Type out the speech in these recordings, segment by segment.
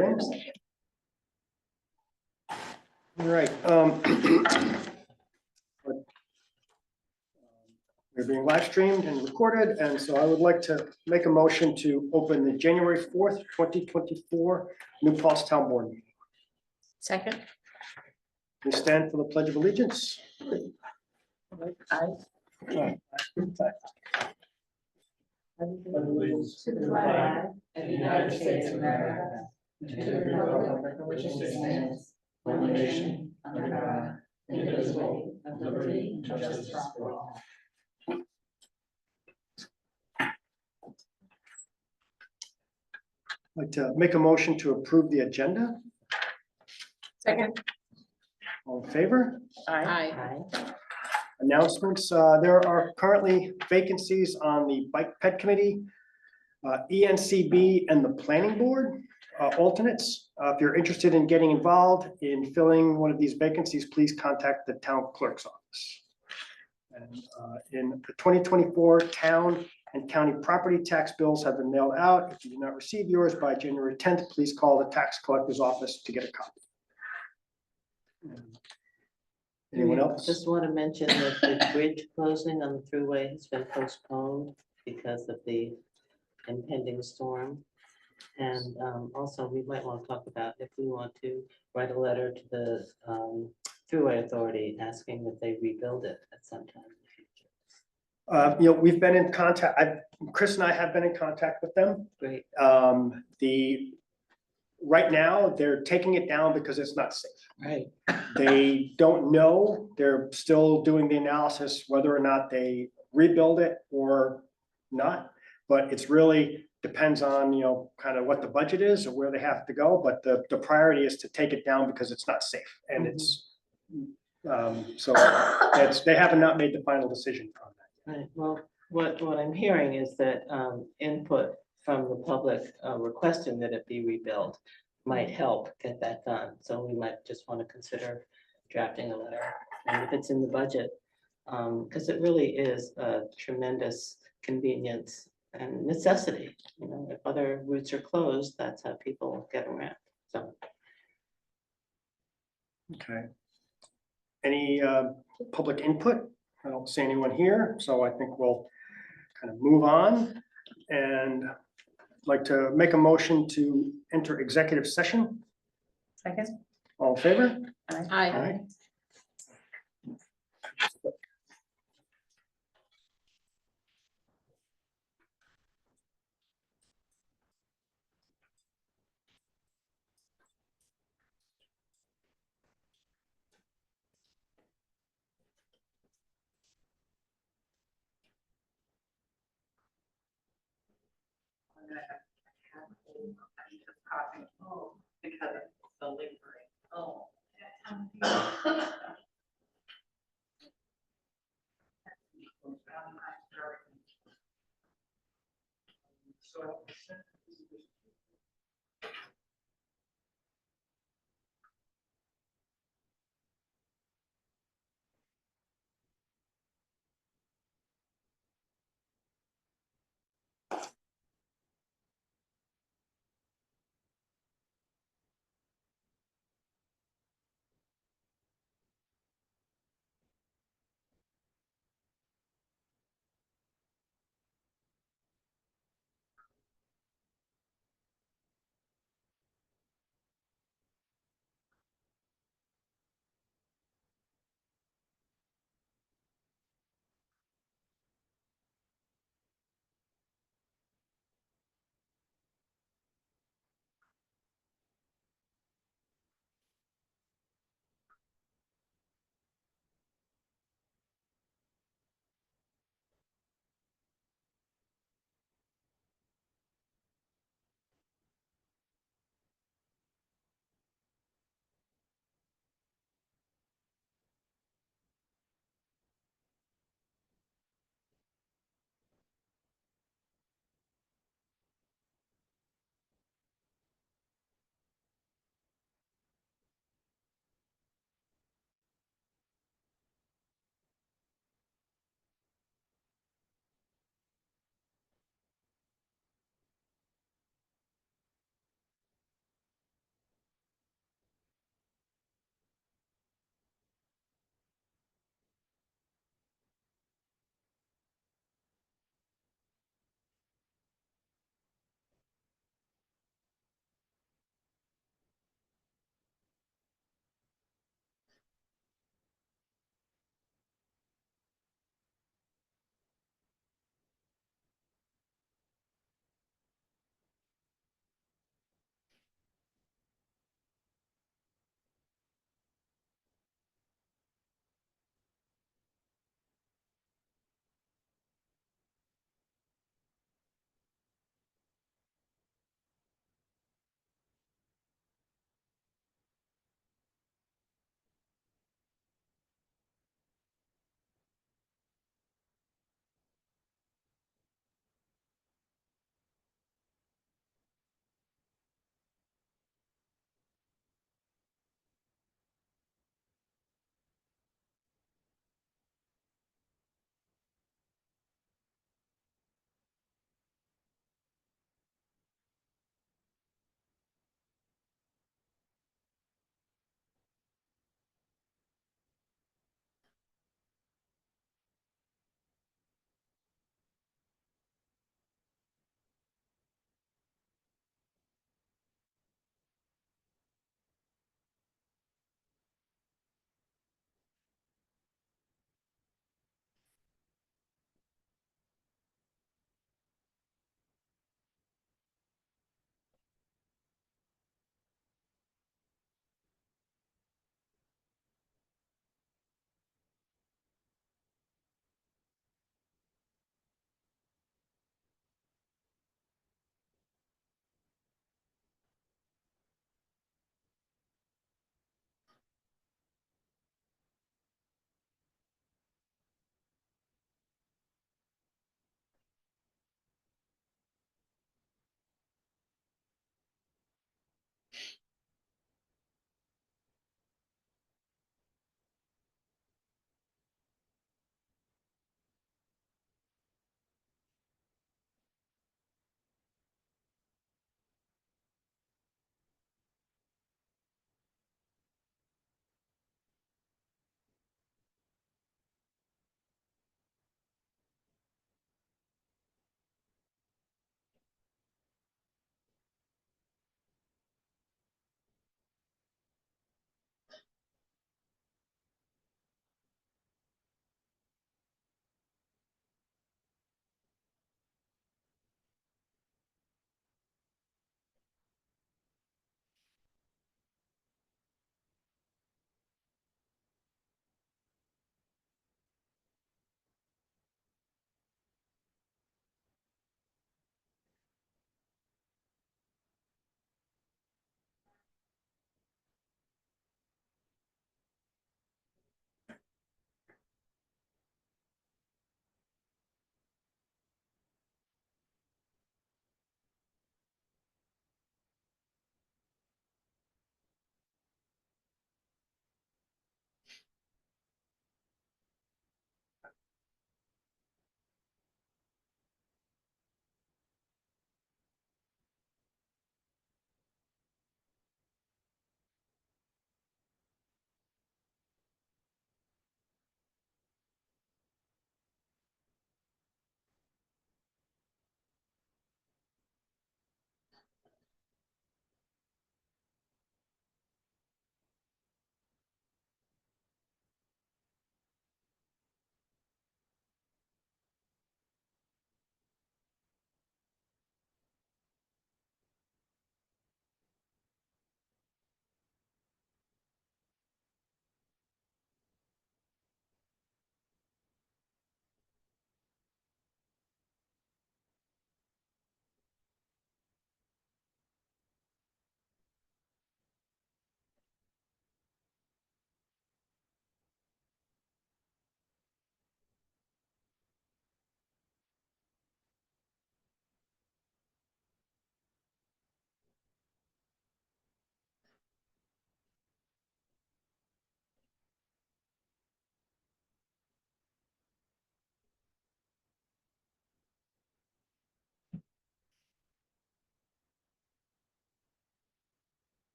James. All right. We're being live streamed and recorded, and so I would like to make a motion to open the January 4th, 2024 New Paltz Town Board meeting. Second. Please stand for the Pledge of Allegiance. Allegiance to the flag of the United States of America, and to the republic for which it stands, one nation, under God, indivisible, with liberty and justice for all. I'd like to make a motion to approve the agenda. Second. All in favor? Aye. Announcements. There are currently vacancies on the Bike Ped Committee, ENCB, and the Planning Board alternates. If you're interested in getting involved in filling one of these vacancies, please contact the town clerk's office. And in the 2024 town and county property tax bills have been mailed out. If you do not receive yours by January 10th, please call the tax collector's office to get a copy. Anyone else? Just want to mention that the bridge closing on the thruway has been postponed because of the impending storm. And also, we might want to talk about if we want to write a letter to the thruway authority asking that they rebuild it at some time in the future. We've been in contact, Chris and I have been in contact with them. Great. Right now, they're taking it down because it's not safe. Right. They don't know, they're still doing the analysis whether or not they rebuild it or not. But it's really depends on, kind of what the budget is or where they have to go. But the priority is to take it down because it's not safe. And it's, so they have not made the final decision on that. Right. Well, what I'm hearing is that input from the public requesting that it be rebuilt might help get that done. So we might just want to consider drafting a letter, and if it's in the budget, because it really is a tremendous convenience and necessity. If other routes are closed, that's how people get around. So Okay. Any public input? I don't see anyone here, so I think we'll kind of move on. And I'd like to make a motion to enter executive session. Second. All in favor? Aye. Because of the lingering. Oh.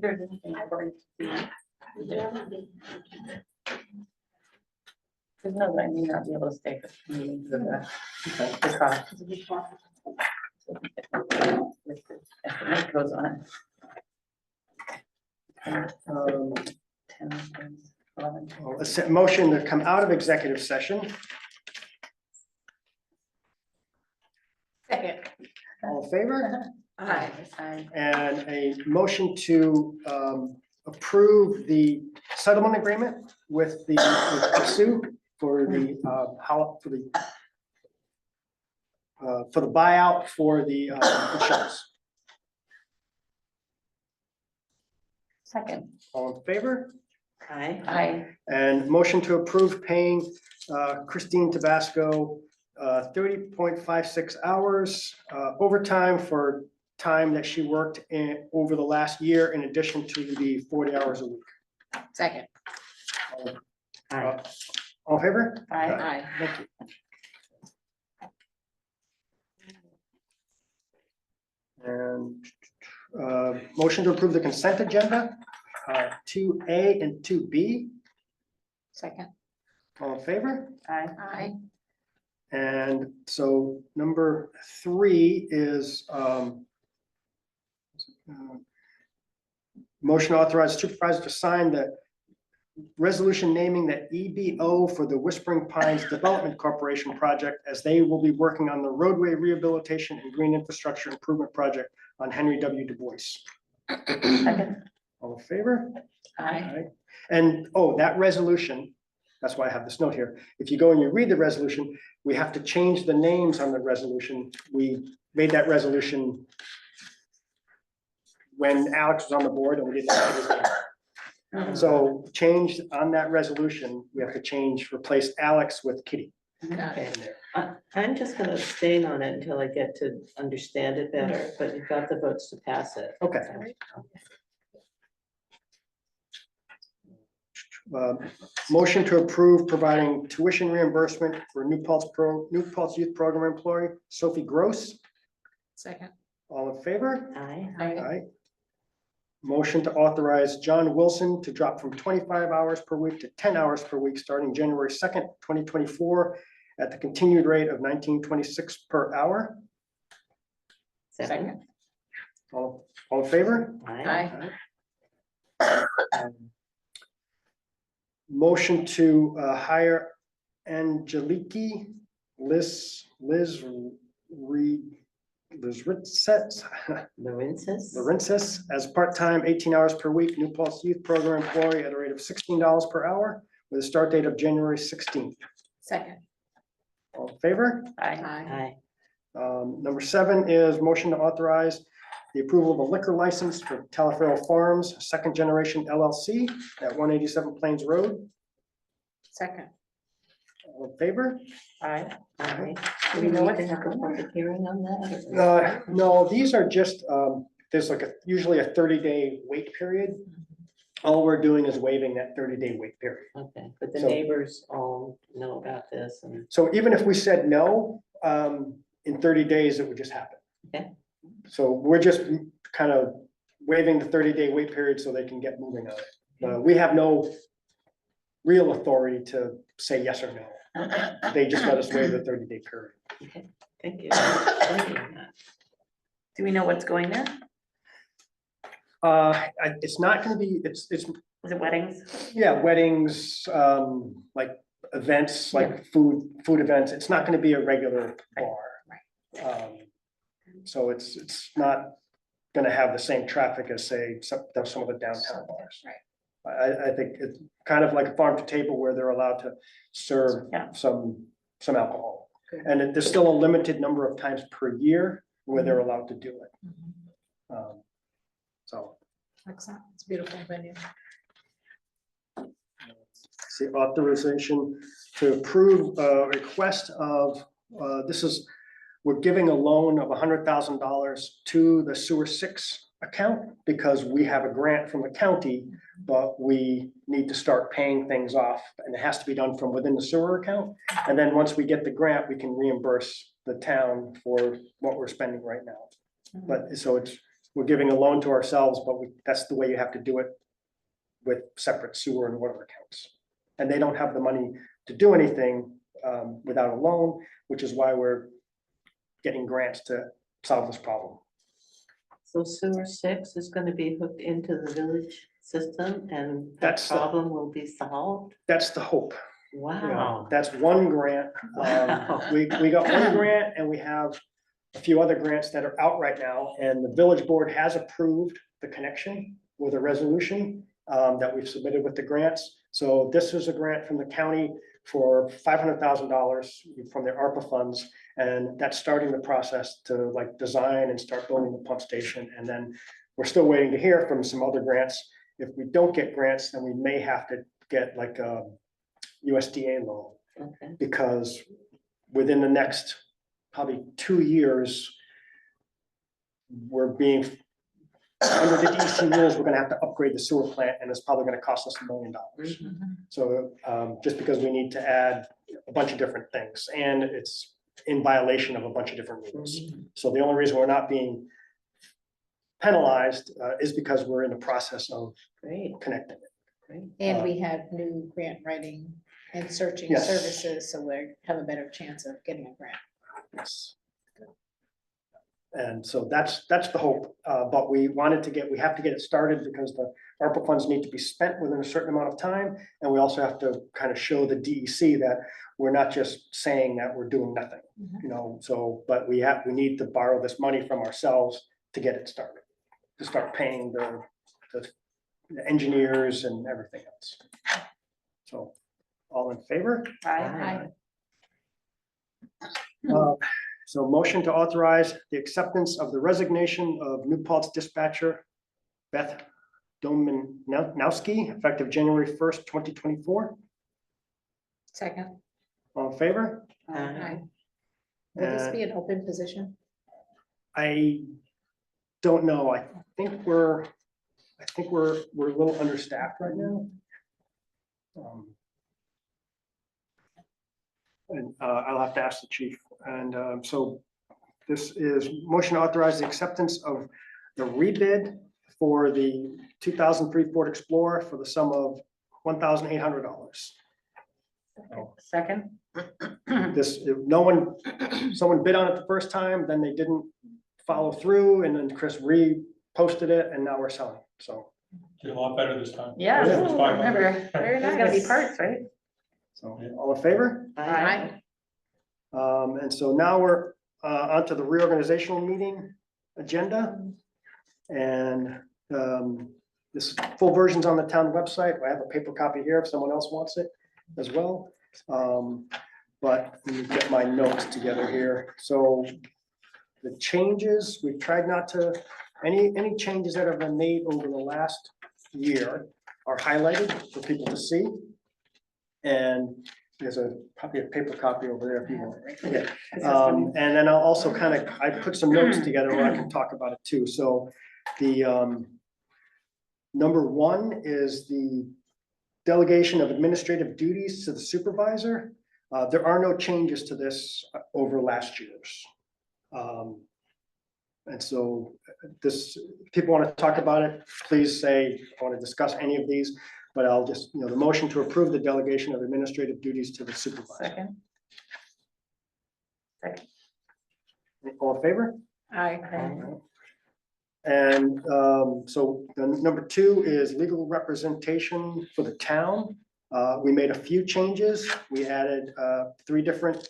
there's anything for it to see. There's no way I may not be able to stay for the meetings of the cost. As the night goes on. 10, 11. Well, a motion to come out of executive session. Second. All in favor? Aye. Aye. And a motion to approve the settlement agreement with the with Sue for the for the buyout for the insurance. Second. All in favor? Aye. Aye. And motion to approve paying Christine Tabasco 30.56 hours overtime for time that she worked over the last year in addition to the 40 hours a week. Second. Aye. All in favor? Aye. Thank you. And motion to approve the consent agenda, 2A and 2B. Second. All in favor? Aye. Aye. And so number 3 is motion to authorize supervisor to sign the resolution naming the EBO for the Whispering Pines Development Corporation project, as they will be working on the roadway rehabilitation and green infrastructure improvement project on Henry W. Du Bois. Second. All in favor? Aye. And, oh, that resolution, that's why I have this note here. If you go and you read the resolution, we have to change the names on the resolution. We made that resolution when Alex was on the board and we didn't have his name. So changed on that resolution, we have to change, replace Alex with Kitty. Got it. in there. I'm just gonna abstain on it until I get to understand it better, but you've got the votes to pass it. Okay. Motion to approve providing tuition reimbursement for New Paltz Youth Program employee Sophie Gross. Second. All in favor? Aye. Aye. Aye. Motion to authorize John Wilson to drop from 25 hours per week to 10 hours per week, starting January 2nd, 2024, at the continued rate of $19.26 per hour. Second. All in favor? Aye. Aye. Motion to hire Angeliki Liz Laurentis as part-time 18 hours per week, New Paltz Youth Program employee at a rate of $16 per hour with a start date of January 16th. Second. All in favor? Aye. Aye. Number 7 is motion to authorize the approval of a liquor license for Talaferro Farms, second generation LLC at 187 Plains Road. Second. All in favor? Aye. Aye. Do Do we we know need what's to have a happening? public hearing on that? No, these are just, there's like usually a 30-day wait period. All we're doing is waiving that 30-day wait period. Okay, but the So- neighbors all know about this and, So even if we said no, in 30 days, it would just happen. Okay. So we're just kind of waiving the 30-day wait period so they can get moving on it. We have no real authority to say yes or no. They just let us waive the 30-day period. thank you. for explaining that. Do we know what's going there? It's not gonna be, it's, Is it weddings? yeah, weddings, like events, like food events. It's not gonna be a regular bar. So it's not gonna have the same traffic as, say, some of the downtown bars. Right. I think it's kind of like a farm to table where they're allowed to serve Yeah. some alcohol. Good. And there's still a limited number of times per year where they're allowed to do it. So, Excellent. It's a beautiful venue. see, authorization to approve a request of, we're giving a loan of $100,000 to the Sewer 6 account because we have a grant from the county, but we need to start paying things off and it has to be done from within the sewer account. And then once we get the grant, we can reimburse the town for what we're spending right now. But so it's we're giving a loan to ourselves, but that's the way you have to do it with separate sewer and water accounts. And they don't have the money to do anything without a loan, which is why we're getting grants to solve this problem. So sewer 6 is gonna be hooked into the village system and that That's the- problem will be solved? That's the hope. Wow. That's one grant. Wow. We got one grant and we have a few other grants that are out right now. And the village board has approved the connection with a resolution that we've submitted with the grants. So this is a grant from the county for $500,000 from their ARPA funds. And that's starting the process to like design and start building the pump station. And then we're still waiting to hear from some other grants. If we don't get grants, then we may have to get like a USDA loan, Okay. because within the next probably 2 years, we're being, under the DEC rules, we're gonna have to upgrade the sewer plant, and it's probably gonna cost us $1 million. Mhm. So just because we need to add a bunch of different things, and it's in violation of a bunch of different rules. Mhm. So the only reason we're not being penalized is because we're in the process of Great, connecting it. great. And we have new grant writing and searching Yes. services, so we have a better chance of getting a grant. Yes. And so that's the hope, but we have to get it started because the ARPA funds need to be spent within a certain amount of time. And we also have to kind of show the DEC that we're not just saying that we're doing nothing, Mhm. you know, so, but we need to borrow this money from ourselves to get it started. To start paying the engineers and everything else. So, all in favor? Aye. So motion to authorize the acceptance of the resignation of New Paltz dispatcher Beth Dominowski, effective January 1st, 2024. Second. All in favor? Aye. Will this be an open position? I don't know. I think we're a little understaffed right now. And I'll have to ask the chief. And so this is motion to authorize the acceptance of the rebid for the 2003 Ford Explorer for the sum of $1,800. Second? This, someone bid on it the first time, then they didn't follow through, and then Chris reposted it, and now we're selling, so. Did a lot better this time. Yeah, Yeah. remember, Very there's gotta be nice. parts, right? So, all in favor? Aye. And so now we're onto the reorganizational meeting agenda. And this full version's on the town website. I have a paper copy here if someone else wants it as well. But let me get my notes together here. So the changes, we've tried not to, any changes that have been made over the last year are highlighted for people to see. And there's probably a paper copy over there if you want. Okay. And then I'll also I put some notes together where I can talk about it too. So the number 1 is the delegation of administrative duties to the supervisor. There are no changes to this over last year's. And so this, if people want to talk about it, please say, I want to discuss any of these, but I'll just, the motion to approve the delegation of administrative duties to the supervisor. Second? All in favor? Aye. And so the number 2 is legal representation for the town. We made a few changes. We added 3 different,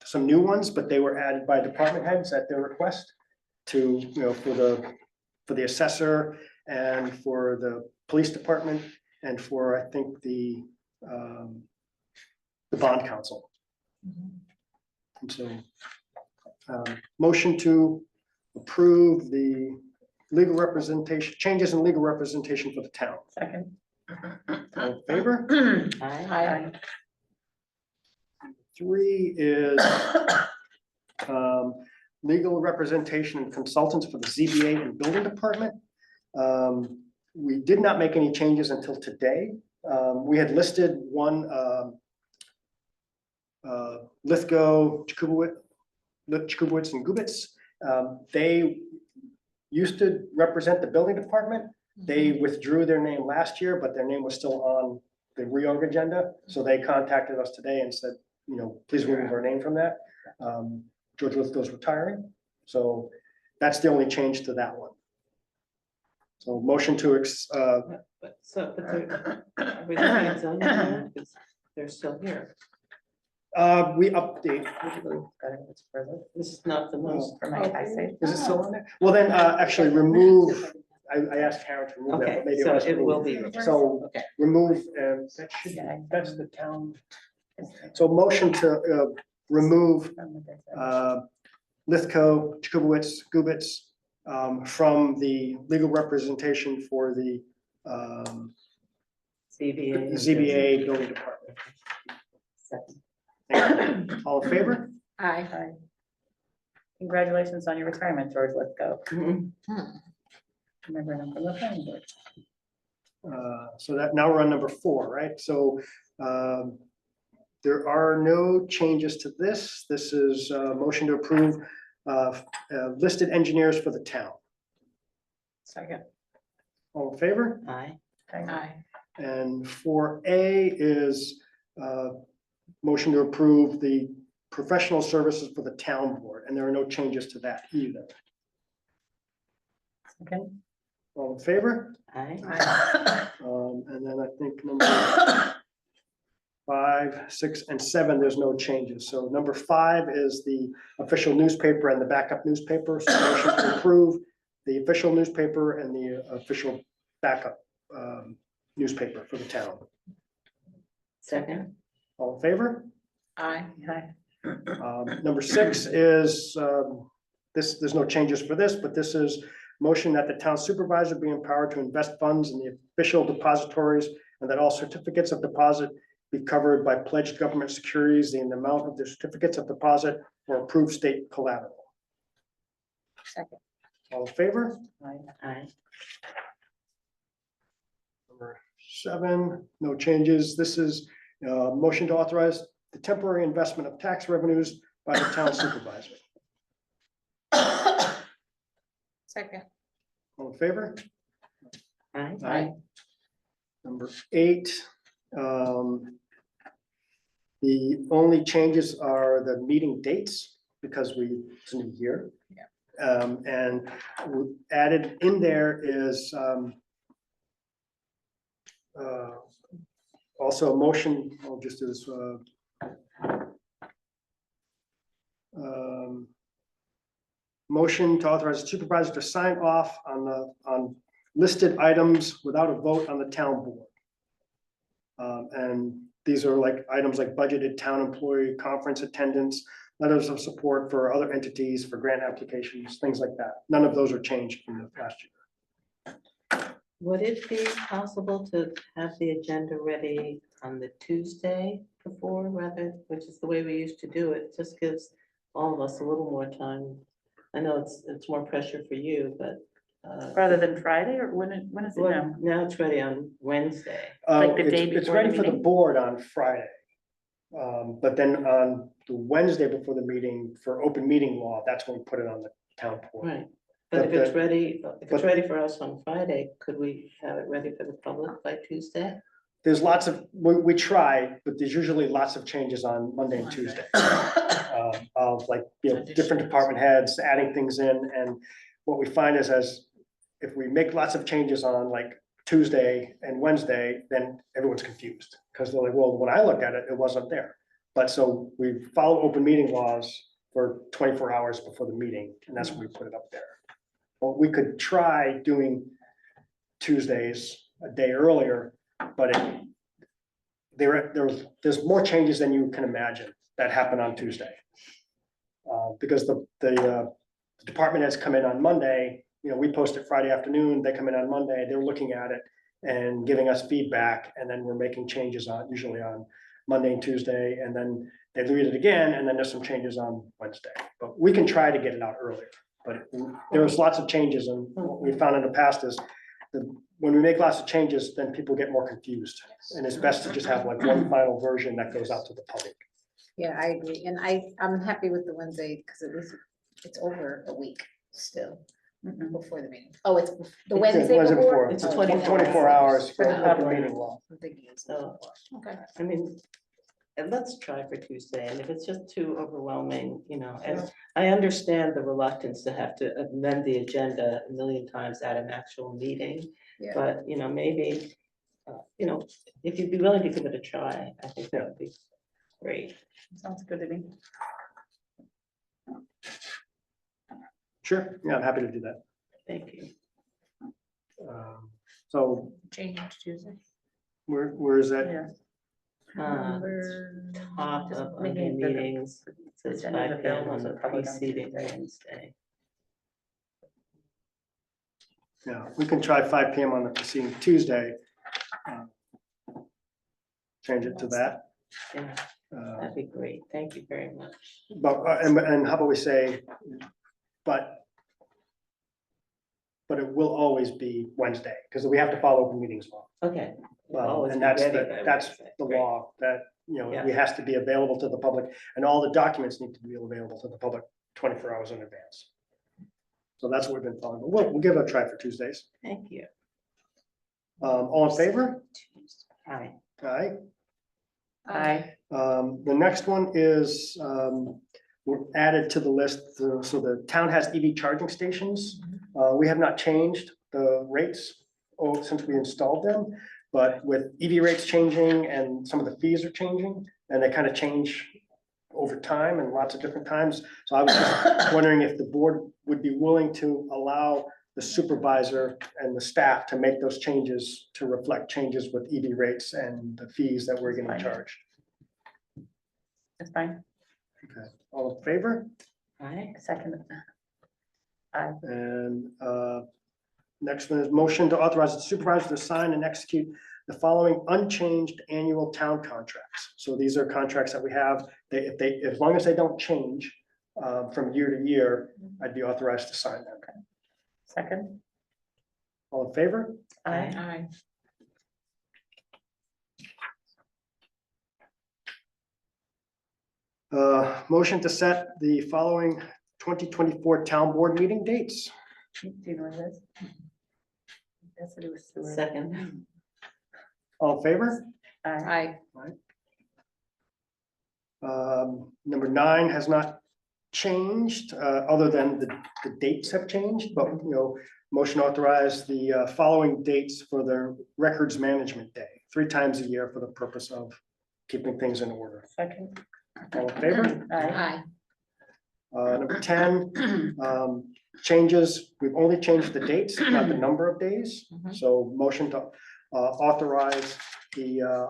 some new ones, but they were added by department heads at their request to, for the assessor and for the police department and for, I think, the bond council. And so motion to approve the legal representation, changes in legal representation for the town. Second? All in favor? Aye. 3 is legal representation and consultants for the ZBA and building department. We did not make any changes until today. We had listed one Lithgow, Chikubowitz and Gubitz. They used to represent the building department. They withdrew their name last year, but their name was still on the reorg agenda. So they contacted us today and said, please remove our name from that. George Lithgow's retiring. So that's the only change to that one. So motion to, But they're, are we looking at zoning now? Because they're still here. we update. This is not the most. For my eyesight. Is it still on there? Well, then, actually remove, I asked Karen to remove that, Okay, but maybe so was it will removed. be. So Okay. remove, that should, that's the town. So motion to, remove, Lithgow, Jacobowitz, Gubitz, from the legal representation for the, ZBA. ZBA building department. Second. All in favor? Aye. Congratulations on your retirement, George. Let's go. Mhm. Remember him from the planning board. So that, now we're on number 4, right? So there are no changes to this. This is a motion to approve listed engineers for the town. Second. All in favor? Aye. Aye. And 4A is motion to approve the professional services for the town board, and there are no changes to that either. Second. All in favor? Aye. And then I think number 5, 6, and 7, there's no changes. So number 5 is the official newspaper and the backup newspaper. So motion to approve the official newspaper and the official backup newspaper for the town. Second. All in favor? Aye. Number 6 is, there's no changes for this, but this is motion that the town supervisor be empowered to invest funds in the official depositories and that all certificates of deposit be covered by pledged government securities in the amount of the certificates of deposit or approved state collateral. Second. All in favor? Aye. Number 7, no changes. This is motion to authorize the temporary investment of tax revenues by the town supervisor. Second. All in favor? Aye. Number 8. The only changes are the meeting dates because it's a new year. And added in there is also a motion, I'll just do this. Motion to authorize the supervisor to sign off on listed items without a vote on the town board. And these are like items like budgeted town employee conference attendance, letters of support for other entities, for grant applications, things like that. None of those are changed from the last year. Would it be possible to have the agenda ready on the Tuesday before, rather, which is the way we used to do it? Just gives all of us a little more time. I know it's more pressure for you, but. Rather than Friday, or when is it now? Now it's ready on Wednesday. Like the day It's before ready the for the meeting? board on Friday. But then on the Wednesday before the meeting for open meeting law, that's when we put it on the town board. Right. But if But it's ready for us on Friday, could we have it ready for the public by Tuesday? There's lots of, we try, but there's usually lots of changes on Monday and Tuesday. Of like, different department heads adding things in, and what we find is if we make lots of changes on like Tuesday and Wednesday, then everyone's confused. Because they're like, well, when I looked at it, it wasn't there. But so we follow open meeting laws for 24 hours before the meeting, and that's when we put it up there. Well, we could try doing Tuesdays a day earlier, but there's more changes than you can imagine that happen on Tuesday. Because the department heads come in on Monday, we post it Friday afternoon, they come in on Monday, they're looking at it and giving us feedback, and then we're making changes usually on Monday and Tuesday, and then they read it again, and then there's some changes on Wednesday. But we can try to get it out earlier, but there's lots of changes, and what we found in the past is when we make lots of changes, then people get more confused, and it's best to just have like one final version that goes out to the public. Yeah, I agree. And I'm happy with the Wednesday because it's over a week still. Mm-mm. before the meeting. Oh, it's the It Wednesday wasn't before? before. It's Oh, 24 hours For for the open public. meeting law. I'm thinking it's So- before. Okay. I mean, and let's try for Tuesday, and if it's just too overwhelming, and I understand the reluctance to have to amend the agenda a million times at an actual meeting. Yeah. But, maybe, if you'd be willing to give it a try, I think that would be great. Sounds good to me. Sure, yeah, I'm happy to do that. Thank you. So Change it to Tuesday. where is that? Yeah. Uh, Top Just of making under it meetings, it says agenda is 5 PM available on to the the public on preceding Tuesday. Wednesday. Yeah, we can try 5 PM on the preceding Tuesday. Uh, Change it to that. Yeah, Uh, that'd be great. Thank you very much. But, and how about we say, but it will always be Wednesday, because we have to follow open meetings law. Okay. We'll always And be that's, ready the by that's Wednesday. the Great. law, that, Yeah. it has to be available to the public, and all the documents need to be available to the public 24 hours in advance. So that's what we've been following, but we'll give it a try for Tuesdays. Thank you. All in favor? Hi. Aye. Aye. The next one is, we're added to the list, so the town has EV charging stations. We have not changed the rates since we installed them, but with EV rates changing and some of the fees are changing, and they kind of change over time and lots of different times. So I was just wondering if the board would be willing to allow the supervisor and the staff to make those changes to reflect changes with EV rates and the fees that we're getting Fine. charged. That's fine. Okay, all in favor? Hi. Second. And next one is motion to authorize the supervisor to sign and execute the following unchanged annual town contracts. So these are contracts that we have, as long as they don't change from year to year, I'd be authorized to sign them. Second. All in favor? Aye. Aye. Motion to set the following 2024 town board meeting dates. Do you know what it is? That's what it was. sewer. Second. All in favor? Aye. Aye. Number 9 has not changed, other than the dates have changed, but, motion to authorize the following dates for the Records Management Day, 3 times a year for the purpose of keeping things in order. Second. All in favor? Aye. Aye. Number 10, changes, we've only changed the dates, not the number of days. Mhm. So motion to authorize the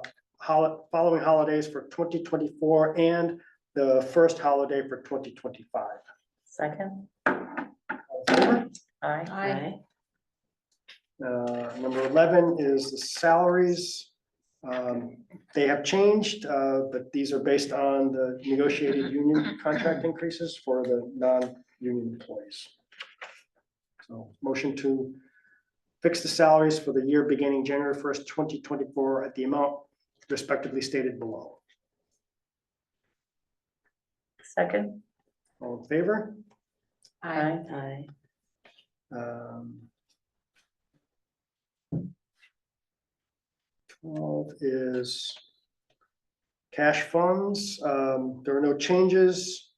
following holidays for 2024 and the first holiday for 2025. Second. All in favor? Aye. Aye. Number 11 is the salaries. They have changed, but these are based on the negotiated union contract increases for the non-union employees. So motion to fix the salaries for the year beginning January 1st, 2024 at the amount respectively stated below. Second. All in favor? Aye. Hi. Um, 12 is cash funds. There are no changes.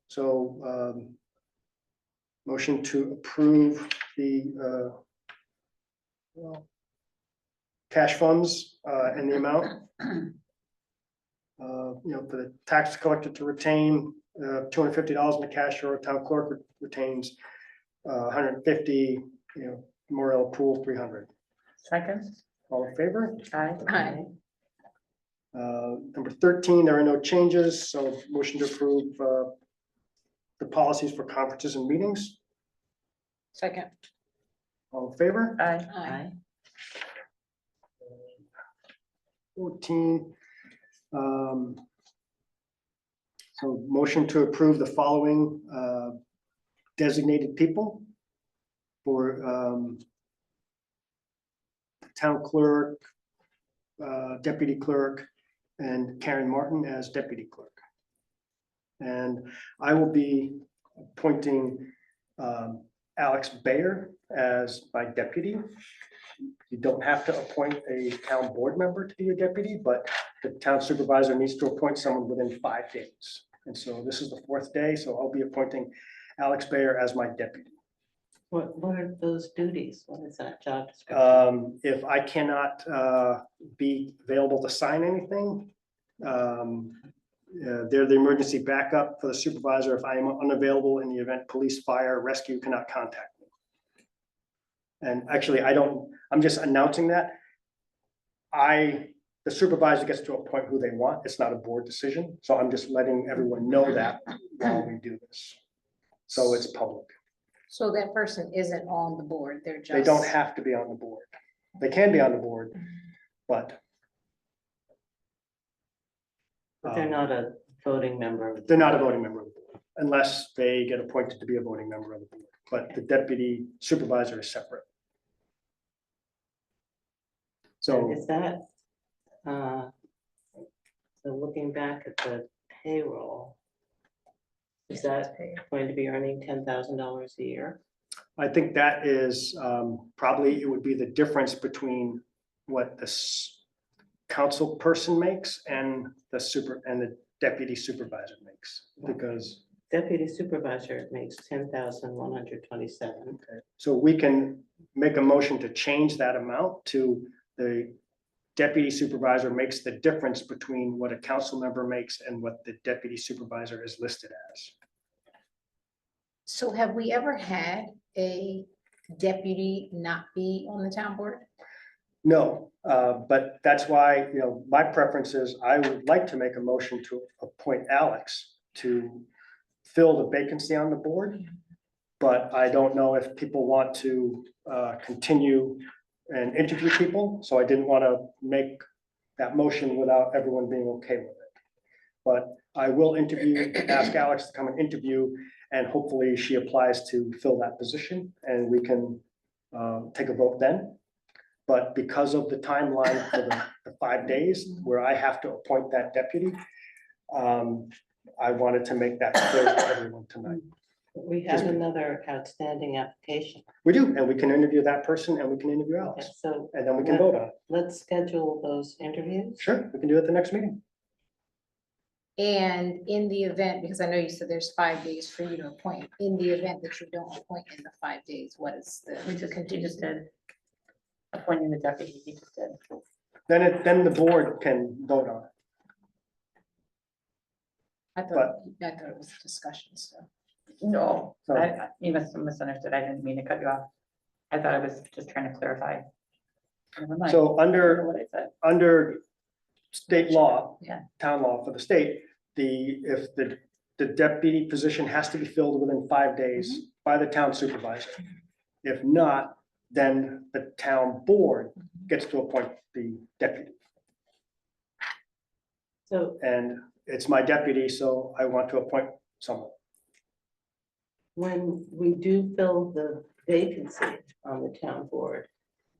So motion to approve the cash funds and the amount. For the tax collector to retain $250 in the cash, or town clerk retains 150, Memorial Pool 300. Second. All in favor? Aye. Aye. Number 13, there are no changes, so motion to approve the policies for conferences and meetings. Second. All in favor? Aye. Aye. 14. So motion to approve the following designated people for town clerk, deputy clerk, and Karen Martin as deputy clerk. And I will be appointing Alex Bayer as my deputy. You don't have to appoint a town board member to be your deputy, but the town supervisor needs to appoint someone within 5 days. And so this is the 4th day, so I'll be appointing Alex Bayer as my deputy. What are those duties? What is that job description? If I cannot be available to sign anything, they're the emergency backup for the supervisor if I am unavailable in the event police, fire, rescue cannot contact me. And actually, I'm just announcing that. The supervisor gets to appoint who they want. It's not a board decision. So I'm just letting everyone know that while we do this. So it's public. So that person isn't on the board, they're just. They don't have to be on the board. They can be on the board, but. But they're not a voting member. of the They're not a board. voting member of the board unless they get appointed to be a voting member of the board, but the deputy supervisor is separate. So, And is that, so looking back at the payroll, is that going to be earning $10,000 a year? I think that is, probably, it would be the difference between what this council person makes and the deputy supervisor makes, because, Deputy supervisor makes 10,127. so we can make a motion to change that amount to the deputy supervisor makes the difference between what a council member makes and what the deputy supervisor is listed as. So have we ever had a deputy not be on the town board? No, but that's why, my preference is I would like to make a motion to appoint Alex to fill the vacancy on the board. But I don't know if people want to continue and interview people, so I didn't want to make that motion without everyone being okay with it. But I will ask Alex to come and interview, and hopefully she applies to fill that position, and we can take a vote then. But because of the timeline for the 5 days where I have to appoint that deputy, I wanted to make that clear to everyone tonight. We have another outstanding application. We do, and we can interview that person and we can interview Okay, Alex, so and then we can vote on it. let's schedule those interviews. Sure, we can do it at the next meeting. And in the event, because I know you said there's 5 days for you to appoint, in the event that you don't appoint in the 5 days, what is the? You just did. Appointing the deputy, you just did. Then the board can vote on it. I thought it was a discussion, so. No, So- you must have misunderstood. I didn't mean to cut you off. I thought I was just trying to clarify. Never mind. So I don't know what I said. under state law, Yeah. town law for the state, if the deputy position has to be filled within 5 days by the town supervisor. If not, then the town board gets to appoint the deputy. So And it's my deputy, so I want to appoint someone. when we do fill the vacancy on the town board,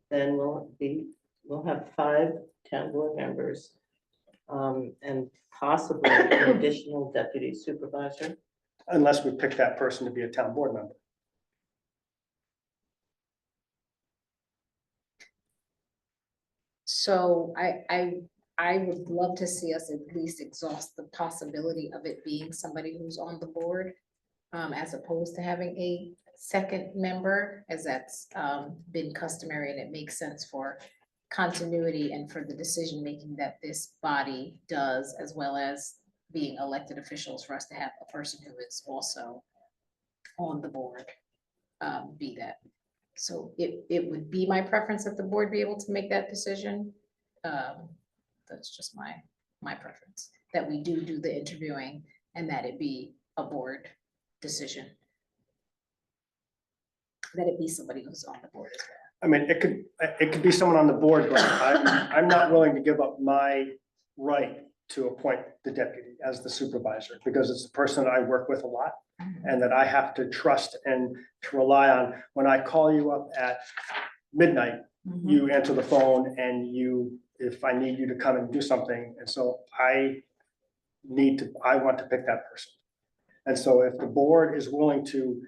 then we'll have 5 town board members. And possibly an additional deputy supervisor. Unless we pick that person to be a town board member. So I would love to see us at least exhaust the possibility of it being somebody who's on the board. As opposed to having a second member, as that's been customary, and it makes sense for continuity and for the decision-making that this body does, as well as being elected officials, for us to have a person who is also on the board be that. So it would be my preference that the board be able to make that decision. That's just my preference, that we do the interviewing and that it be a board decision. That it be somebody who's on the board as well. I mean, it could be someone on the board, but I'm not willing to give up my right to appoint the deputy as the supervisor, because it's a person that I work with a lot and that I have to trust and to rely on. When I call you up at midnight, you answer the phone and if I need you to come and do something, and so I want to pick that person. And so if the board is willing to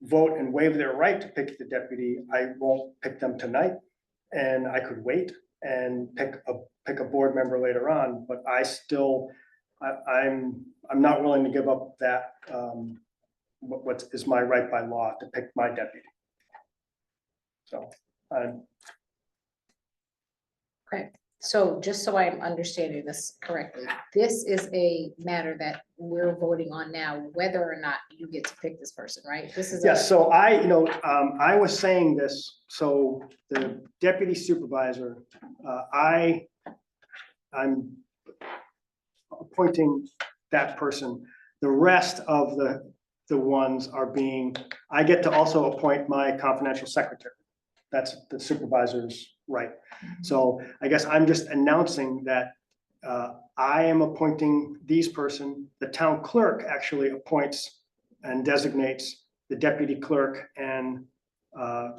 vote and waive their right to pick the deputy, I won't pick them tonight. And I could wait and pick a board member later on, but I still, I'm not willing to give up that, what is my right by law to pick my deputy. So, So just so I'm understanding this correctly, this is a matter that we're voting on now, whether or not you get to pick this person, right? This is. yes, so I was saying this, so the deputy supervisor, I'm appointing that person. The rest of the ones are being, I get to also appoint my confidential secretary. That's the supervisor's right. So I guess I'm just announcing that I am appointing these person. The town clerk actually appoints and designates the deputy clerk and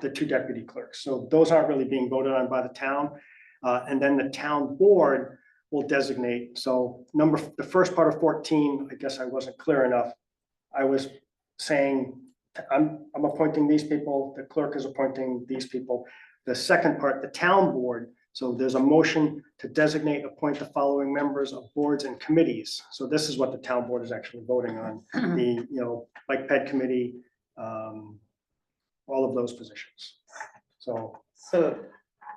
the two deputy clerks. So those aren't really being voted on by the town. And then the town board will designate. So the first part of 14, I guess I wasn't clear enough. I was saying, I'm appointing these people, the clerk is appointing these people. The second part, the town board, so there's a motion to designate, appoint the following members of boards and committees. So this is what the town board is actually voting on, the, Bike Ped Committee, all of those positions. So, So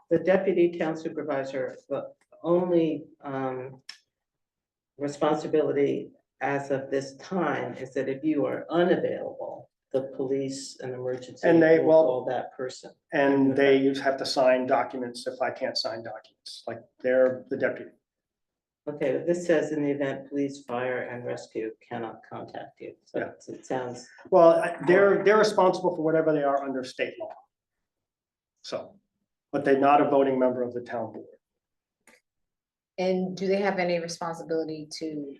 the deputy town supervisor, the only responsibility as of this time is that if you are unavailable, the police and emergency And they- will well- call that person. and they have to sign documents if I can't sign documents, like they're the deputy. Okay, but this says in the event police, fire and rescue cannot contact you. So Yeah. it sounds, Well, they're responsible for whatever they are under state law. So, but they're not a voting member of the town board. And do they have any responsibility to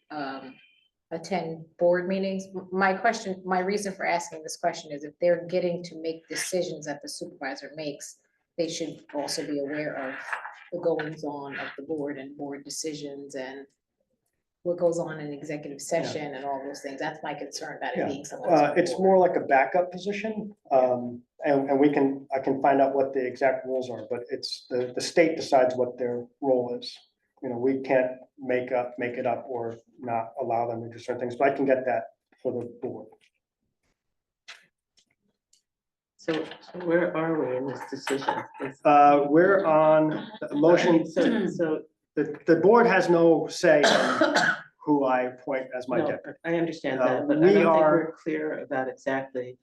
attend board meetings? My reason for asking this question is if they're getting to make decisions that the supervisor makes, they should also be aware of the goings on of the board and board decisions and what goes on in executive session and all those things. That's my concern about it Yeah. being someone's. It's more like a backup position. And I can find out what the exact rules are, but it's the state decides what their role is. We can't make it up or not allow them to do certain things, but I can get that for the board. so where are we in this decision? We're on the motion, So, the board has no say on who I appoint as my no, deputy. I understand Uh, that, but I we don't think are- we're clear about exactly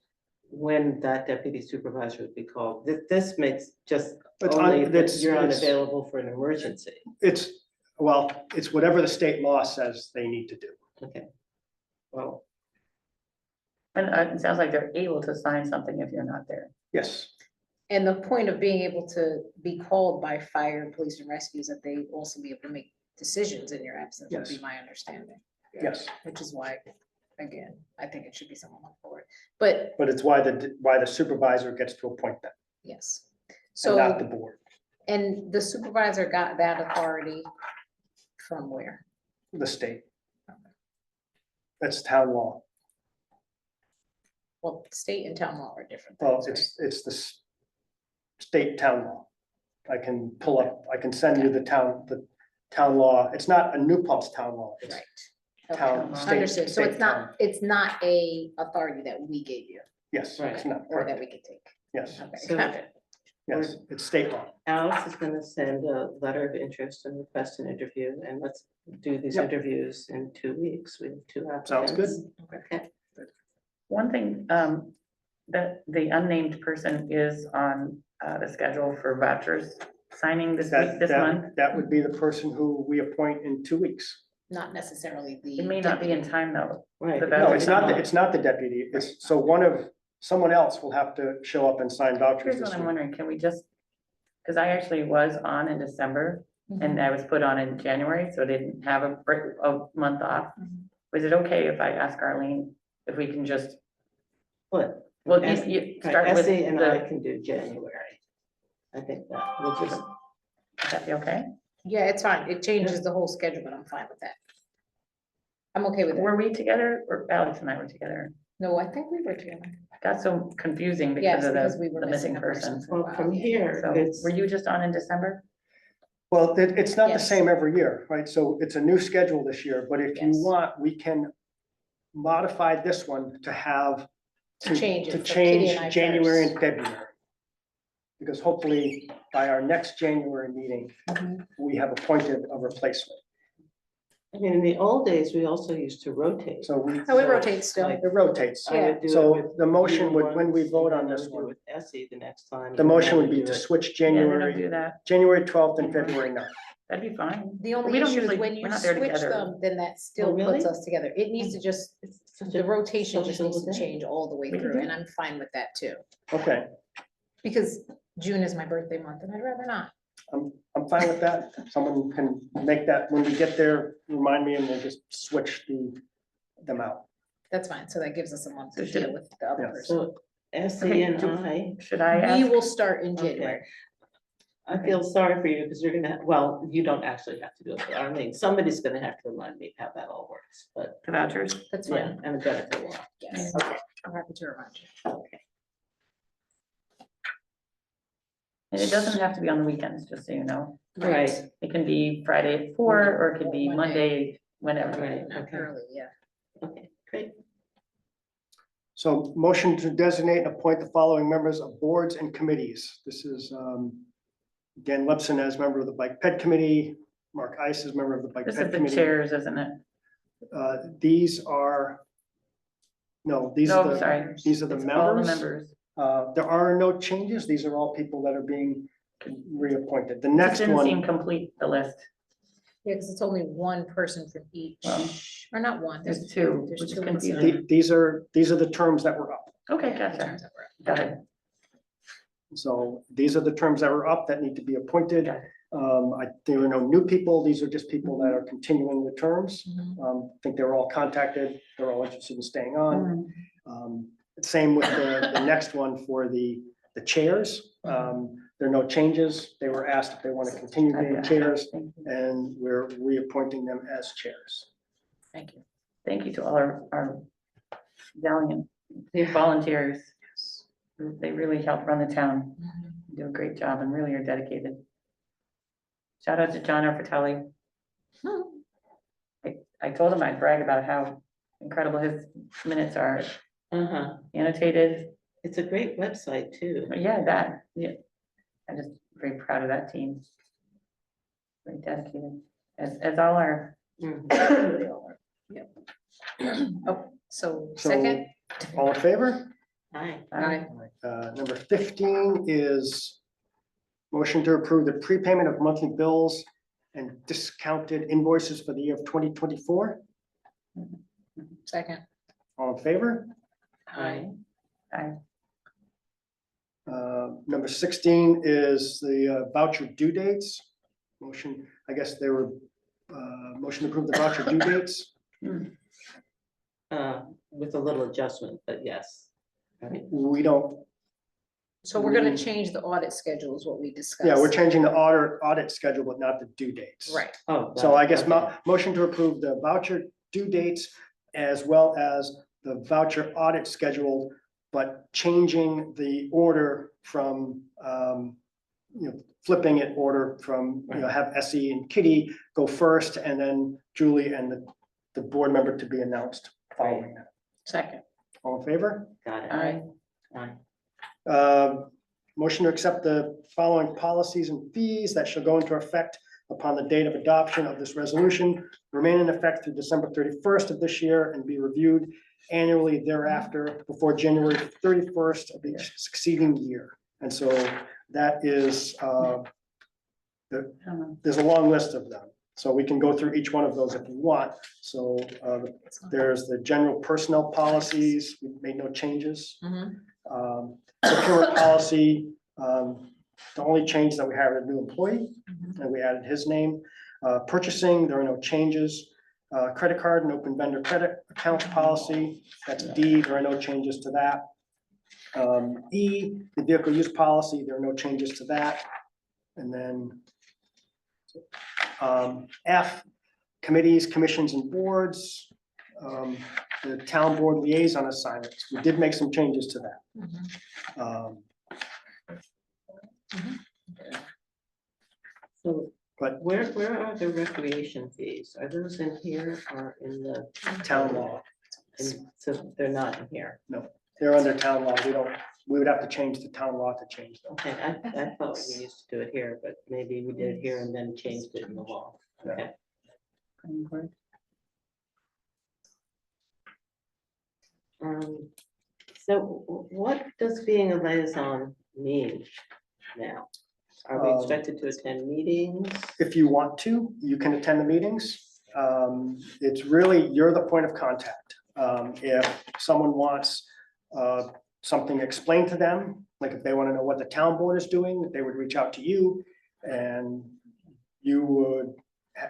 when that deputy supervisor would be called. This makes just It's only un- that it's- you're it's- unavailable for an emergency. It's whatever the state law says they need to do. Okay. Well, And it sounds like they're able to sign something if you're not there. Yes, And the point of being able to be called by fire, police and rescue is that they also be able to make decisions in your absence, would be Yes. my understanding. yes, Which is why, again, I think it should be someone on board, but but it's why the supervisor gets to appoint them yes. and not the So, board, and the supervisor got that authority from where? the state. That's town law. Well, state and town law are different Well, things, right? it's the state town law. I can pull up, I can send you the town law. It's not a New Paltz town law. It's Right. Okay. town, state. Understood, so state it's town. not a authority that we gave you, Yes, it's not, or that we could take. yes, Okay, So- got it. yes, it's state law. Alice is gonna send a letter of interest and request an interview, and let's do these Yep. interviews in 2 weeks. We have 2 applicants. Sounds good. Okay. One thing, that the unnamed person is on the schedule for vouchers signing this week, this month. That would be the person who we appoint in 2 weeks. Not necessarily the. It may not be in deputy. time though. Right. The No, it's not, vouchers. it's not the deputy. It's, so someone else will have to show up and sign vouchers Here's this what I'm week. wondering, can we just, because I actually was on in December and I was put on in January, so I didn't have a month off. Mhm. Was it okay if I ask Arlene if we can just, What? well, Es- you start with Essie and I the, can do January. I think that we'll just, would that be okay? Yeah, it's fine, it changes the whole schedule, but I'm fine with that. I'm okay with it. Were we together or Alex and I were together? No, I think we were together. Got so confusing Yes, because of because we were the missing a person. for a Well, from while. here, So it's, were you just on in December? Well, it's not the Yes. same every year, right? So it's a new schedule this year, but if you Yes. want, we can modify this one to have. To change it To for Kitty and I change January first. and February. Because hopefully by our next January meeting, Mhm. we have appointed a replacement. I mean, in the old days, we also used to rotate. So we, Oh, it rotates still. Like, it rotates. I would do it So with the motion you would, when we once, vote and on then I this would do it one, With Essie the next time. the and motion then would we be do to it- switch Yeah, they don't January, do that. January 12th and February 9th. That'd be fine. The We only don't issue is usually- when we're you not there switch together. them, then that still Oh, puts really? us together. It needs to just, It's such the a rotation just social needs to event. change all the way We can through, do and I'm fine with that too. Okay, Because June is my birthday month and I'd rather not. I'm fine with that. Someone can make that, when we get there, remind me and we'll just switch them out. That's fine. So that gives us a month So to should- deal with the other Yeah. person. So Essie Okay, and do- I Should I We ask? will start in Okay. January. feel sorry for you because you're gonna, well, you don't actually have to do it, but I mean, somebody's gonna have to remind me how that all works, but The vouchers? That's yeah, fine. and a benefit one. Yes. Okay. I'm happy to remind you. Okay. And it doesn't have to be on the weekends, just so you know. Right, It can be Friday at 4, or it could be Monday. Monday, whenever. right, Not okay, early, yeah. okay, great. So motion to designate and appoint the following members of boards and committees. This is Dan Lepson as member of the Bike Ped Committee, Mark Ice as member of the Bike This Ped is the Committee. chairs, isn't it? These are, no, these No, are the, sorry. these are the It's all the members. members. There are no changes. These are all people that are being reappointed. The Just next didn't seem one, complete, the list. Yeah, because it's only one person from each, Well, or not one. There's two, There's which is two confusing. these are the terms that were up. Okay, Yeah, gotcha. terms that were- Got it. So these are the terms that were up that need to be appointed. Got it. There are no new people. These are just people that are continuing the terms. Mhm. I think they were all contacted. They're all interested in staying on. Mm, Same with the next one for the chairs. There are no changes. They were asked if they want to continue being chairs, Thank you. and we're reappointing them as chairs. Thank you. Thank you to all our valiant volunteers. They really help run the town, do a great job and really are dedicated. Shout out to John Arfatelli. I told him I'd brag about how incredible his minutes are, Uh-huh, annotated. it's a great website too. But yeah, I'm just very proud of that team. Very dedicated, as all our. Mhm. they all are. Oh, so So- second? All in favor? Hi, Aye. Number 15 is motion to approve the prepayment of monthly bills and discounted invoices for the year of 2024. Second. All in favor? hi, Number 16 is the voucher due dates. Motion, I guess they were, motion to approve the voucher due dates. with a little adjustment, but yes. Right. We don't, So we're gonna change the audit schedule is what we discussed. yeah, we're changing the audit schedule, but not the due dates. Right. Oh. So got I it, guess okay. motion to approve the voucher due dates as well as the voucher audit schedule, but changing the order from, flipping it order from, have Essie and Kitty go first and then Julie and the board member to be announced following that. Second. All in favor? Got it. Aye. Aye. Motion to accept the following policies and fees that shall go into effect upon the date of adoption of this resolution, remain in effect through December 31st of this year and be reviewed annually thereafter before January 31st of each succeeding year. And so that is, there's a long list of them. So we can go through each one of those if you want. So there's the general personnel policies, we made no changes. Mhm. Procurement policy, the only change that we have is a new employee, Mhm. and we added his name. Purchasing, there are no changes. Credit card and open vendor credit accounts policy, that's D, there are no changes to that. E, the vehicle use policy, there are no changes to that. And then F, committees, commissions, and boards. the town board liaison assignments. We did make some changes to that. Um, So But where are the recreation fees? Are those in here or in the, town law, so they're not in here? they're under town law. We would have to change the town law to change them. Okay, I thought we used to do it here, but maybe we did it here and then changed it in the law. Okay. Planning board. So what does being a liaison mean now? Are we expected to attend meetings? If you want to, you can attend the meetings. It's really, you're the point of contact. If someone wants something explained to them, like if they want to know what the town board is doing, they would reach out to you and you would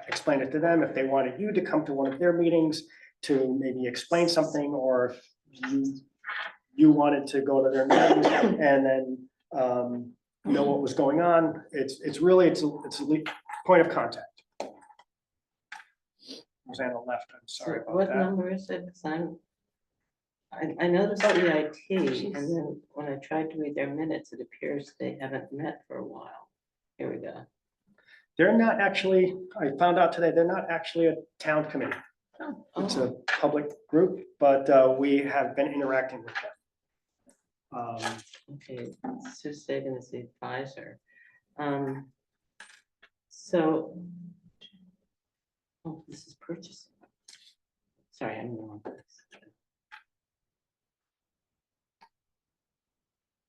explain it to them. If they wanted you to come to one of their meetings to maybe explain something, or if you wanted to go to their meetings and then know what was going on, it's really a point of contact. Rosanna left, I'm sorry about What that. number is it? 'Cause I noticed EIT, and then when I tried to read their minutes, it appears they haven't met for a while. Here we go. They're not actually, I found out today, they're not actually a town committee. It's a public group, but we have been interacting with them. Okay, Sue Sagan is the advisor. So. Oh, this is purchasing. Sorry, I'm wrong.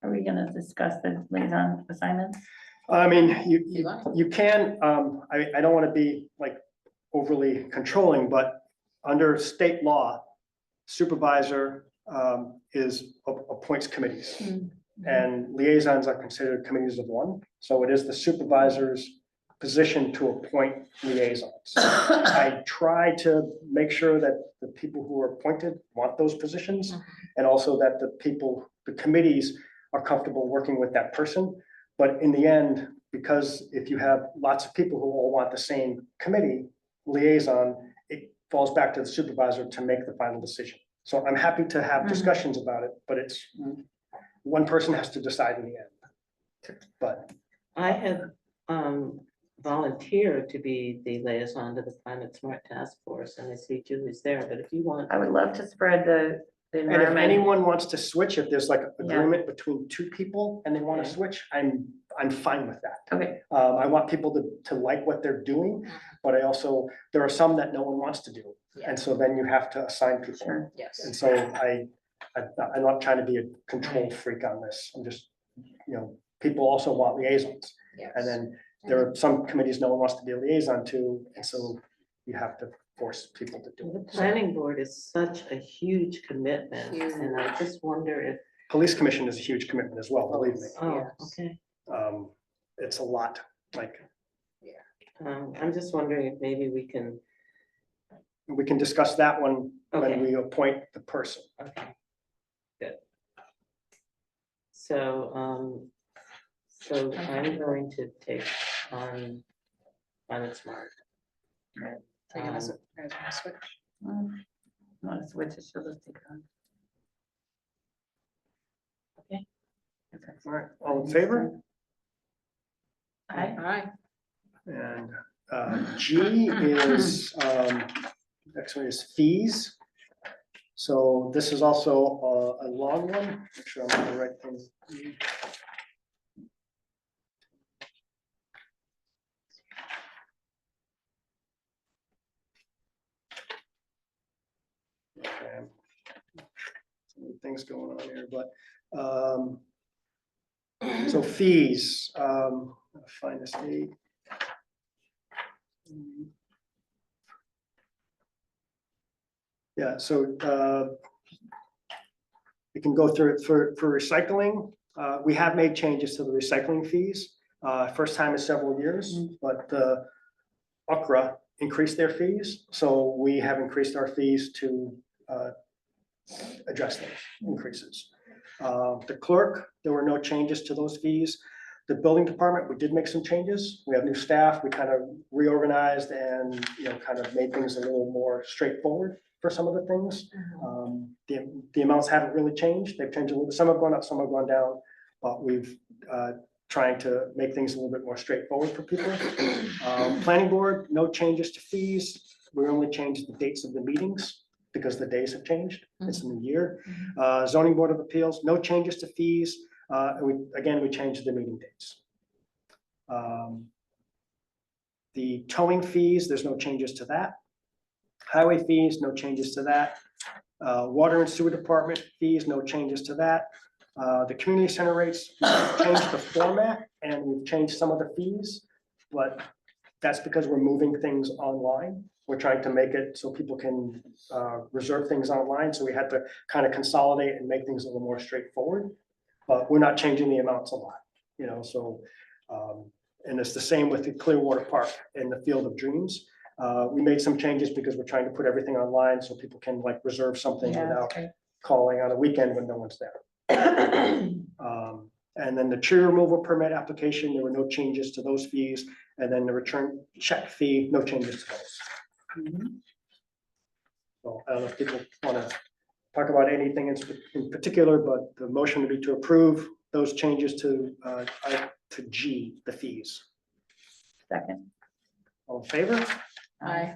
Are we gonna discuss the liaison assignments? I mean, You you, like? you can, I don't want to be like overly controlling, but under state law, supervisor appoints committees. And liaisons are considered committees of one, so it is the supervisor's position to appoint liaisons. I try to make sure that the people who are appointed want those positions, and also that the committees are comfortable working with that person. But in the end, because if you have lots of people who all want the same committee liaison, it falls back to the supervisor to make the final decision. So I'm happy to have discussions about it, but it's, one person has to decide in the end. But I have volunteered to be the liaison to the Climate Smart Task Force, and I see Julie's there, but if you want. I would love to spread the and if environment. anyone wants to switch, if there's like Yeah. agreement between two people and they want to Okay. switch, I'm fine with that. Okay, I want people to like what they're doing, but I also, there are some that no one wants to do. And so then you have to assign people. sure. Yes. And so I'm not trying to be a control freak on this. I'm just, people also want liaisons. And then there are some committees no one wants to be a liaison to, and so you have to force people to do The it. So, planning board is such a huge commitment, and I just wonder if, Police commission is a huge commitment as well, believe me. oh, Yes. okay. It's a lot, like, I'm just wondering if maybe we can, we can discuss that one when okay, we appoint the person. okay, good. So, so I'm going to take on Climate Smart. Are you gonna switch? Want to switch it, she'll just take it on. Okay. All right, all in favor? Aye. Aye. And G is, next one is fees. So this is also a long one. Make sure I'm on the right thing. Okay. So many things going on here, but so fees, I'll find this date. Yeah, so we can go through it for recycling. We have made changes to the recycling fees. First time in several years, but UCRA increased their fees. So we have increased our fees to address those increases. The clerk, there were no changes to those fees. The building department, we did make some changes. We have new staff. We kind of reorganized and, kind of made things a little more straightforward for some of the things. The amounts haven't really changed. They've changed a little bit. Some have gone up, some have gone down, but we've trying to make things a little bit more straightforward for people. Planning board, no changes to fees. We only changed the dates of the meetings because the days have changed. It's a new year. Zoning Board of Appeals, no changes to fees. We changed the meeting dates. The towing fees, there's no changes to that. Highway fees, no changes to that. Water and sewer department fees, no changes to that. The community center rates, we've changed the format and we've changed some of the fees, but that's because we're moving things online. We're trying to make it so people can reserve things online. So we had to kind of consolidate and make things a little more straightforward. But we're not changing the amounts a lot, you know, so. And it's the same with the Clearwater Park and the Field of Dreams. We made some changes because we're trying to put everything online so people can like reserve something Yeah, without that's great. calling on a weekend when no one's there. And then the tree removal permit application, there were no changes to those fees. And then the return check fee, no changes to those. So I don't know if people want to talk about anything in particular, but the motion would be to approve those changes to G, the fees. Second. All in favor? Aye.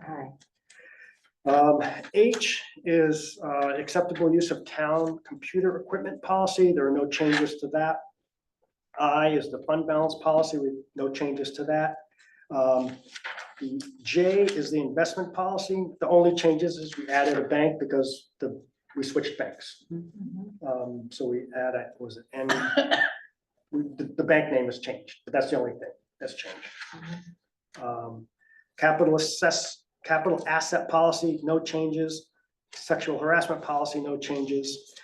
H is acceptable use of town computer equipment policy. There are no changes to that. I is the fund balance policy, with no changes to that. The J is the investment policy. The only changes is we added a bank because we switched banks. So we added, was it N? The bank name has changed, but that's the only thing that's changed. Capital asset policy, no changes. Sexual harassment policy, no changes.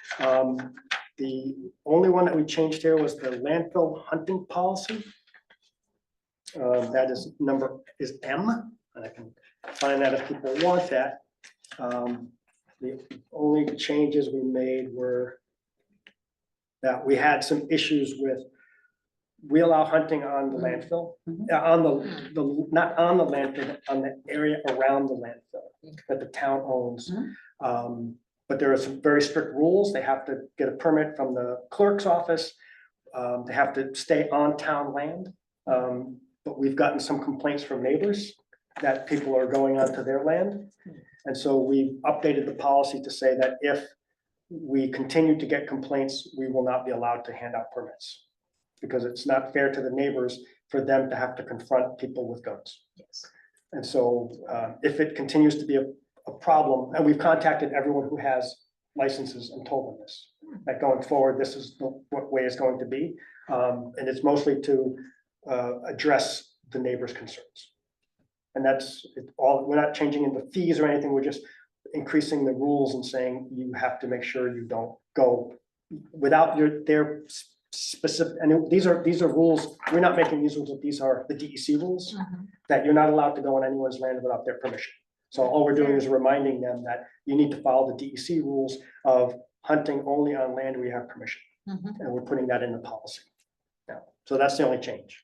The only one that we changed here was the landfill hunting policy. That is M, and I can find that if people want that. The only changes we made were that we had some issues with, we allow hunting on the landfill, on the not on the landfill, but on the area around the landfill that the town owns. But there are some very strict rules. They have to get a permit from the clerk's office. They have to stay on town land. But we've gotten some complaints from neighbors that people are going onto their land. And so we updated the policy to say that if we continue to get complaints, we will not be allowed to hand out permits. Because it's not fair to the neighbors for them to have to confront people with guns. Yes. And so if it continues to be a problem, and we've contacted everyone who has licenses and told them this, that going forward, this is what way it's going to be. And it's mostly to address the neighbors' concerns. And that's it all, we're not changing in the fees or anything, we're just increasing the rules and saying you have to make sure you don't go without their specific, and these are rules, we're not making these rules, these are the DEC rules, that you're not allowed to go on anyone's land without their permission. So all we're doing is reminding them that you need to follow the DEC rules of hunting only on land where you have permission. And we're putting that in the policy now. So that's the only change.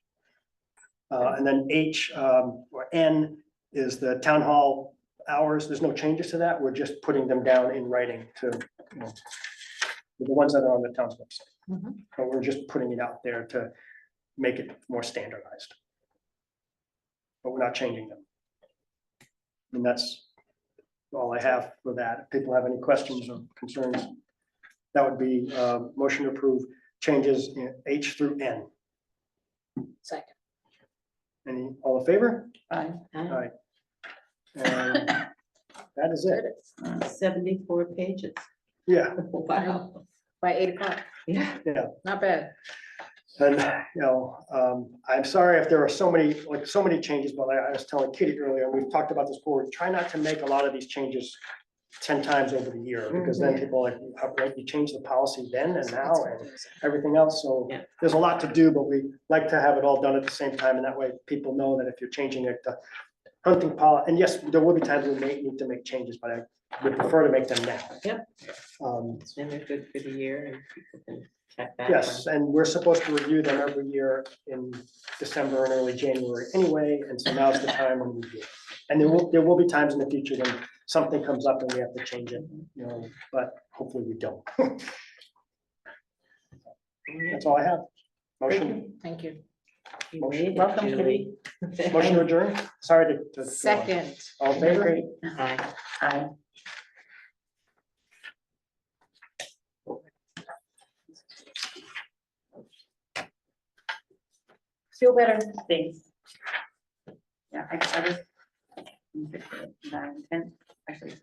And then H or N is the town hall hours. There's no changes to that. We're just putting them down in writing to, you know, the ones that are on the town's website. But we're just putting it out there to make it more standardized. But we're not changing them. And that's all I have for that. If people have any questions or concerns, that would be motion to approve changes in H through N. Second. Any, all in favor? Aye. Aye. And that is it. 74 pages. Yeah, Wow. By 8 o'clock. Yeah. Not bad. and you know, I'm sorry if there are so many changes, but I was telling Kitty earlier, and we've talked about this before, try not to make a lot of these changes 10 times over the year, because then people are like, right, you change the policy then and now and everything else. So Yeah. there's a lot to do, but we like to have it all done at the same time. And that way people know that if you're changing it, the hunting policy, and yes, there will be times we may need to make changes, but we prefer to make them now. Yep. Um, And they're good for the year and people can check back. Yes, and we're supposed to review them every year in December and early January anyway, and so now's the time when we do it. And there will be times in the future when something comes up and we have to change it, you know, but hopefully we don't. That's all I have. Motion, Thank you. You made it, Welcome, Julie. motion to adjourn? Sorry to. Second. All in favor? Great. Aye. Aye. Feel better, thanks. Yeah, I just. 9, 10, actually,